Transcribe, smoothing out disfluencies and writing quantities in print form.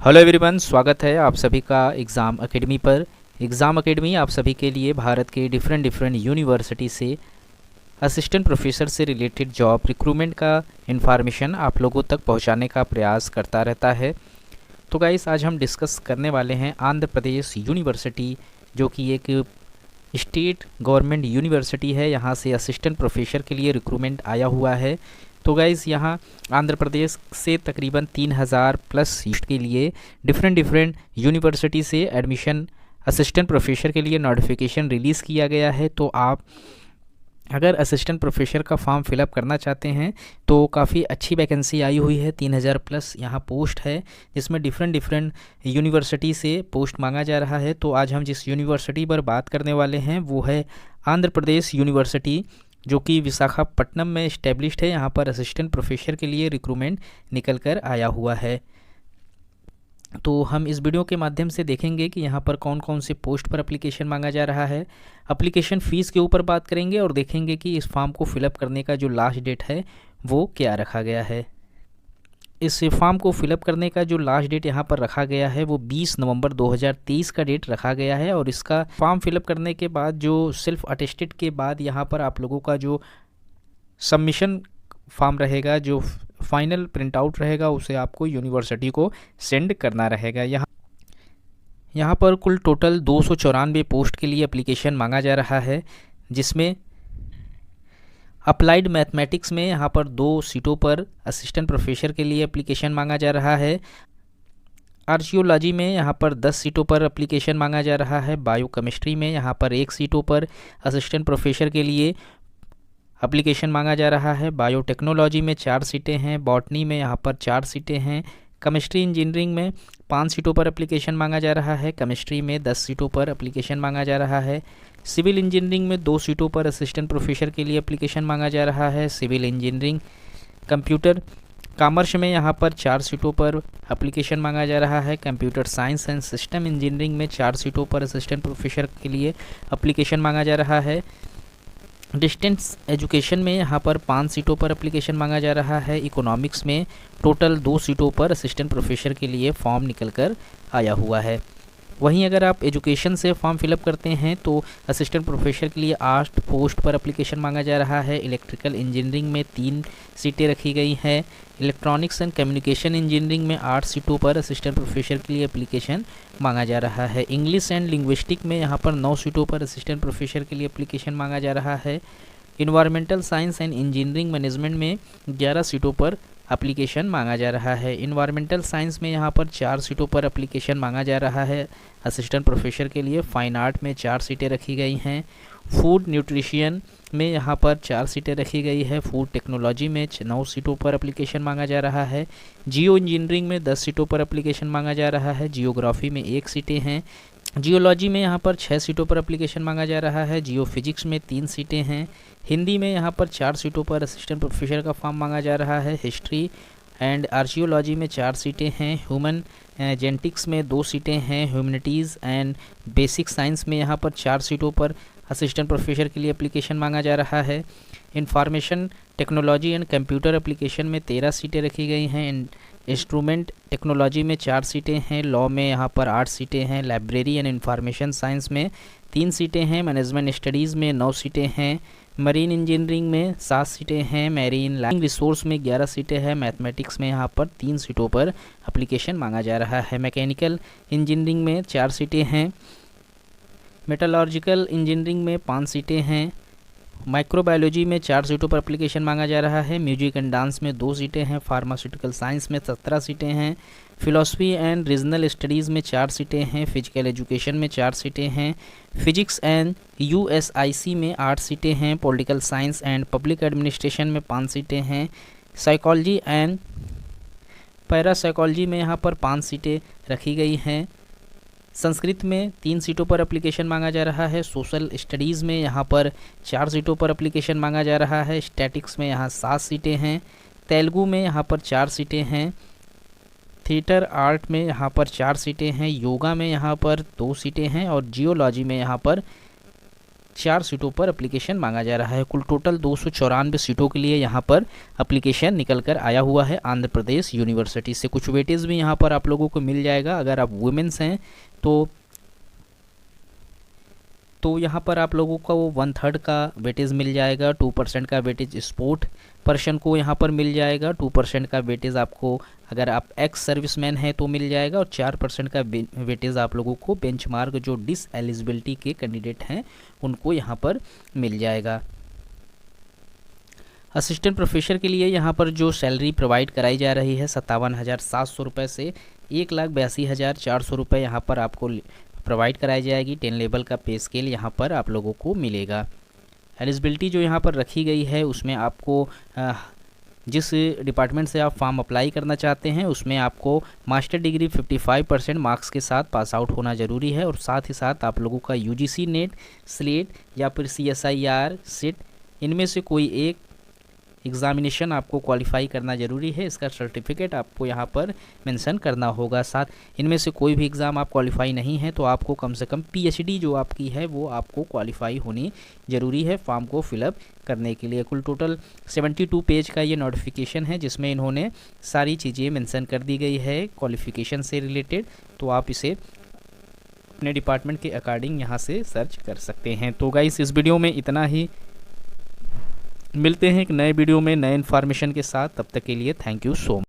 Hello everyone, स्वागत है आप सभी का एग्ज़ाम एकेडमी पर। एग्ज़ाम एकेडमी आप सभी के लिए भारत के डिफरेंट यूनिवर्सिटी से असिस्टेंट प्रोफेसर से रिलेटेड जॉब रिक्रूटमेंट का इन्फॉर्मेशन आप लोगों तक पहुंचाने का प्रयास करता रहता है। तो गाइस, आज हम डिस्कस करने वाले हैं आंध्र प्रदेश यूनिवर्सिटी, जो कि एक स्टेट गवर्नमेंट यूनिवर्सिटी है। यहाँ से असिस्टेंट प्रोफेसर के लिए रिक्रूटमेंट आया हुआ है। तो गाइज़, यहाँ आंध्र प्रदेश से तकरीबन 3000 प्लस सीट के लिए डिफरेंट यूनिवर्सिटी से एडमिशन असिस्टेंट प्रोफेसर के लिए नोटिफिकेशन रिलीज़ किया गया है। तो आप अगर असिस्टेंट प्रोफेसर का फॉर्म फिलअप करना चाहते हैं तो काफ़ी अच्छी वैकेंसी आई हुई है। 3000 प्लस यहाँ पोस्ट है, जिसमें डिफरेंट यूनिवर्सिटी से पोस्ट मांगा जा रहा है। तो आज हम जिस यूनिवर्सिटी पर बात करने वाले हैं वो है आंध्र प्रदेश यूनिवर्सिटी, जो कि विशाखापट्टनम में इस्टेब्लिश्ड है। यहाँ पर असिस्टेंट प्रोफेसर के लिए रिक्रूटमेंट निकल कर आया हुआ है। तो हम इस वीडियो के माध्यम से देखेंगे कि यहाँ पर कौन कौन से पोस्ट पर एप्लीकेशन मांगा जा रहा है। एप्लीकेशन फ़ीस के ऊपर बात करेंगे और देखेंगे कि इस फॉर्म को फिलअप करने का जो लास्ट डेट है वो क्या रखा गया है। इस फॉर्म को फिलअप करने का जो लास्ट डेट यहाँ पर रखा गया है वो 20 नवंबर 2023 का डेट रखा गया है। और इसका फॉर्म फिलअप करने के बाद जो सेल्फ अटेस्टेड के बाद यहाँ पर आप लोगों का जो सबमिशन फॉर्म रहेगा, जो फाइनल प्रिंट आउट रहेगा, उसे आपको यूनिवर्सिटी को सेंड करना रहेगा। यहाँ पर कुल टोटल 294 पोस्ट के लिए एप्लीकेशन मांगा जा रहा है, जिसमें अप्लाइड मैथमेटिक्स में यहाँ पर 2 सीटों पर असिस्टेंट प्रोफेसर के लिए एप्लीकेशन मांगा जा रहा है। आर्कियोलॉजी में यहाँ पर 10 सीटों पर एप्लीकेशन मांगा जा रहा है। बायोकेमिस्ट्री में यहाँ पर 1 सीटों पर असिस्टेंट प्रोफेसर के लिए एप्लीकेशन मांगा जा रहा है। बायोटेक्नोलॉजी में 4 सीटें हैं। बॉटनी में यहाँ पर 4 सीटें हैं। केमिस्ट्री इंजीनियरिंग में 5 सीटों पर एप्लीकेशन मांगा जा रहा है। केमिस्ट्री में 10 सीटों पर एप्लीकेशन मांगा जा रहा है। सिविल इंजीनियरिंग में 2 सीटों पर असिस्टेंट प्रोफेसर के लिए एप्लीकेशन मांगा जा रहा है। सिविल इंजीनियरिंग कंप्यूटर कॉमर्स में यहाँ पर 4 सीटों पर एप्लीकेशन मांगा जा रहा है। Computer science and system engineering में 4 सीटों पर असिस्टेंट प्रोफेसर के लिए एप्लीकेशन मांगा जा रहा है। डिस्टेंस एजुकेशन में यहाँ पर 5 सीटों पर एप्लीकेशन मांगा जा रहा है। इकोनॉमिक्स में टोटल 2 सीटों पर असिस्टेंट प्रोफेसर के लिए फॉर्म निकल कर आया हुआ है। वहीं अगर आप एजुकेशन से फॉर्म फिलअप करते हैं तो असिस्टेंट प्रोफेसर के लिए 8 पोस्ट पर एप्लीकेशन मांगा जा रहा है। इलेक्ट्रिकल इंजीनियरिंग में 3 सीटें रखी गई हैं। इलेक्ट्रॉनिक्स एंड कम्युनिकेशन इंजीनियरिंग में 8 सीटों पर असिस्टेंट प्रोफेसर के लिए एप्लीकेशन मांगा जा रहा है। इंग्लिश एंड लिंग्विस्टिक में यहाँ पर 9 सीटों पर असिस्टेंट प्रोफेसर के लिए एप्लीकेशन मांगा जा रहा है। Environmental science and engineering management में 11 सीटों पर एप्लीकेशन मांगा जा रहा है। इन्वायरमेंटल साइंस में यहाँ पर 4 सीटों पर एप्लीकेशन मांगा जा रहा है असिस्टेंट प्रोफेसर के लिए। फाइन आर्ट में 4 सीटें रखी गई हैं। फूड न्यूट्रिशन में यहाँ पर 4 सीटें रखी गई है। फूड टेक्नोलॉजी में 9 सीटों पर एप्लीकेशन मांगा जा रहा है। जियो इंजीनियरिंग में 10 सीटों पर एप्लीकेशन मांगा जा रहा है। जियोग्राफी में 1 सीटें हैं। जियोलॉजी में यहाँ पर 6 सीटों पर एप्लीकेशन मांगा जा रहा है। जियो फिजिक्स में 3 सीटें हैं। हिंदी में यहाँ पर 4 सीटों पर असिस्टेंट प्रोफेसर का फॉर्म मांगा जा रहा है। हिस्ट्री एंड आर्कियोलॉजी में 4 सीटें हैं। ह्यूमन जेनेटिक्स में 2 सीटें हैं। ह्यूमैनिटीज़ एंड बेसिक साइंस में यहाँ पर 4 सीटों पर असिस्टेंट प्रोफेसर के लिए एप्लीकेशन मांगा जा रहा है। Information technology and computer application में 13 सीटें रखी गई हैं। इंस्ट्रूमेंट टेक्नोलॉजी में 4 सीटें हैं। लॉ में यहाँ पर 8 सीटें हैं। लाइब्रेरी एंड इंफॉर्मेशन साइंस में 3 सीटें हैं। मैनेजमेंट स्टडीज़ में 9 सीटें हैं। मरीन इंजीनियरिंग में 7 सीटें हैं। मैरीन लाइफ रिसोर्स में 11 सीटें हैं। मैथमेटिक्स में यहाँ पर 3 सीटों पर एप्लीकेशन मांगा जा रहा है। मैकेनिकल इंजीनियरिंग में 4 सीटें हैं। मेटलर्जिकल इंजीनियरिंग में 5 सीटें हैं। माइक्रोबायोलॉजी में 4 सीटों पर एप्लीकेशन मांगा जा रहा है। म्यूजिक एंड डांस में 2 सीटें हैं। फार्मास्यूटिकल साइंस में 17 सीटें हैं। फिलॉसफी एंड रीजनल स्टडीज़ में 4 सीटें हैं। फिजिकल एजुकेशन में 4 सीटें हैं। फिजिक्स एंड यूएसआईसी में 8 सीटें हैं। Political science and public administration में 5 सीटें हैं। साइकोलॉजी एंड पैरासाइकोलॉजी में यहाँ पर 5 सीटें रखी गई हैं। संस्कृत में 3 सीटों पर एप्लीकेशन मांगा जा रहा है। सोशल स्टडीज़ में यहाँ पर 4 सीटों पर एप्लीकेशन मांगा जा रहा है। स्टैटिक्स में यहाँ 7 सीटें हैं। तेलुगु में यहाँ पर 4 सीटें हैं। थिएटर आर्ट में यहाँ पर 4 सीटें हैं। योगा में यहाँ पर 2 सीटें हैं। और जियोलॉजी में यहाँ पर 4 सीटों पर एप्लीकेशन मांगा जा रहा है। कुल टोटल 294 सीटों के लिए यहाँ पर एप्लीकेशन निकल कर आया हुआ है आंध्र प्रदेश यूनिवर्सिटी से। कुछ वेटेज भी यहाँ पर आप लोगों को मिल जाएगा। अगर आप वुमेन्स हैं तो यहाँ पर आप लोगों को 1/3 का वेटेज मिल जाएगा। 2% का वेटेज स्पोर्ट पर्सन को यहाँ पर मिल जाएगा। 2% का वेटेज आपको अगर आप एक्स सर्विसमैन हैं तो मिल जाएगा। और 4% का वेटेज आप लोगों को बेंचमार्क जो डिसएलिजिबिलिटी के कैंडिडेट हैं उनको यहाँ पर मिल जाएगा। असिस्टेंट प्रोफेसर के लिए यहाँ पर जो सैलरी प्रोवाइड कराई जा रही है 57,700 रुपये से 1,82,400 रुपये यहाँ पर आपको प्रोवाइड कराई जाएगी। 10 लेवल का पे स्केल यहाँ पर आप लोगों को मिलेगा। एलिजिबिलिटी जो यहाँ पर रखी गई है उसमें आपको जिस डिपार्टमेंट से आप फॉर्म अप्लाई करना चाहते हैं उसमें आपको मास्टर डिग्री 55% मार्क्स के साथ पास आउट होना ज़रूरी है। और साथ ही साथ आप लोगों का UGC नेट, स्लेट या फिर CSIR सेट इनमें से कोई एक एग्ज़ामिनेशन आपको क्वालिफाई करना ज़रूरी है। इसका सर्टिफिकेट आपको यहाँ पर मेंशन करना होगा। साथ इनमें से कोई भी एग्ज़ाम आप क्वालिफाई नहीं है तो आपको कम से कम PhD जो आपकी है वो आपको क्वालिफाई होनी ज़रूरी है फॉर्म को फिलअप करने के लिए। कुल टोटल 72 पेज का ये नोटिफिकेशन है जिसमें इन्होंने सारी चीज़ें मेंशन कर दी गई है क्वालिफिकेशन से रिलेटेड। तो आप इसे अपने डिपार्टमेंट के अकॉर्डिंग यहाँ से सर्च कर सकते हैं। तो गाइस इस वीडियो में इतना ही। मिलते हैं एक नए वीडियो में नए इन्फॉर्मेशन के साथ। तब तक के लिए थैंक यू सो मच।